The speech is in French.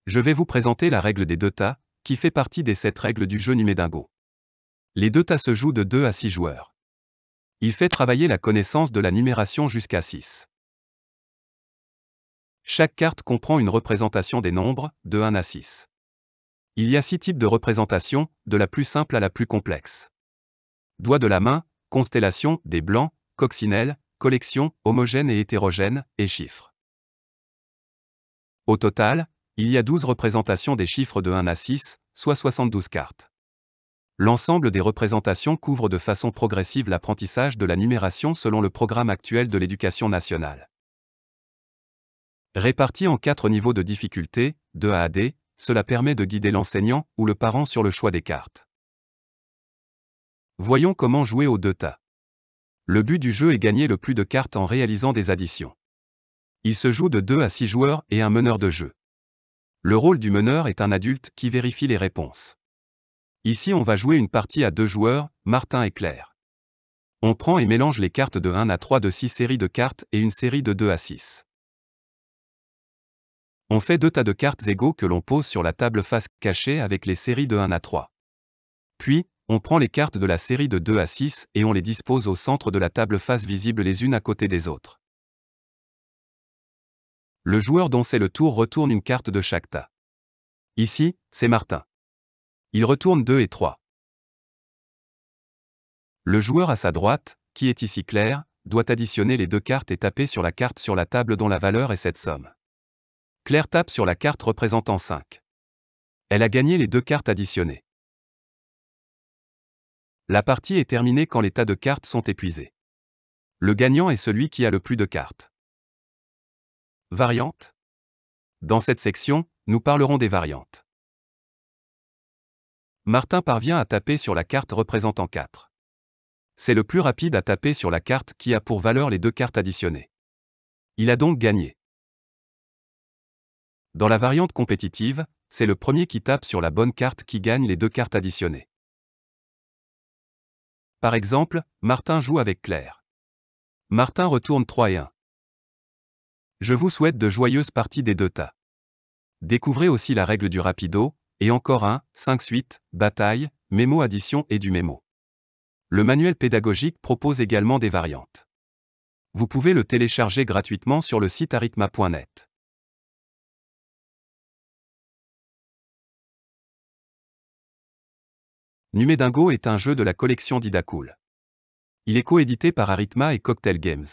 Je vais vous présenter la règle des 2 tas, qui fait partie des 7 règles du jeu Numedingo. Les 2 tas se jouent de 2 à 6 joueurs. Il fait travailler la connaissance de la numération jusqu'à 6. Chaque carte comprend une représentation des nombres, de 1 à 6. Il y a 6 types de représentations, de la plus simple à la plus complexe. Doigt de la main, constellation, des blancs, coccinelle, collection, homogène et hétérogène, et chiffres. Au total, il y a 12 représentations des chiffres de 1 à 6, soit 72 cartes. L'ensemble des représentations couvre de façon progressive l'apprentissage de la numération selon le programme actuel de l'éducation nationale. Répartis en 4 niveaux de difficulté, de A à D, cela permet de guider l'enseignant ou le parent sur le choix des cartes. Voyons comment jouer aux 2 tas. Le but du jeu est gagner le plus de cartes en réalisant des additions. Il se joue de 2 à 6 joueurs et un meneur de jeu. Le rôle du meneur est un adulte qui vérifie les réponses. Ici on va jouer une partie à 2 joueurs, Martin et Claire. On prend et mélange les cartes de 1 à 3 de 6 séries de cartes et une série de 2 à 6. On fait 2 tas de cartes égaux que l'on pose sur la table face cachée avec les séries de 1 à 3. Puis, on prend les cartes de la série de 2 à 6 et on les dispose au centre de la table face visible les unes à côté des autres. Le joueur dont c'est le tour retourne une carte de chaque tas. Ici, c'est Martin. Il retourne 2 et 3. Le joueur à sa droite, qui est ici Claire, doit additionner les 2 cartes et taper sur la carte sur la table dont la valeur est cette somme. Claire tape sur la carte représentant 5. Elle a gagné les 2 cartes additionnées. La partie est terminée quand les tas de cartes sont épuisés. Le gagnant est celui qui a le plus de cartes. Variantes. Dans cette section, nous parlerons des variantes. Martin parvient à taper sur la carte représentant 4. C'est le plus rapide à taper sur la carte qui a pour valeur les 2 cartes additionnées. Il a donc gagné. Dans la variante compétitive, c'est le premier qui tape sur la bonne carte qui gagne les 2 cartes additionnées. Par exemple, Martin joue avec Claire. Martin retourne 3 et 1. Je vous souhaite de joyeuses parties des 2 tas. Découvrez aussi la règle du rapido, et encore un, 5 suites, bataille, mémo addition et du mémo. Le manuel pédagogique propose également des variantes. Vous pouvez le télécharger gratuitement sur le site arithma.net. Numedingo est un jeu de la collection Didacool. Il est coédité par Arithma et Cocktail Games.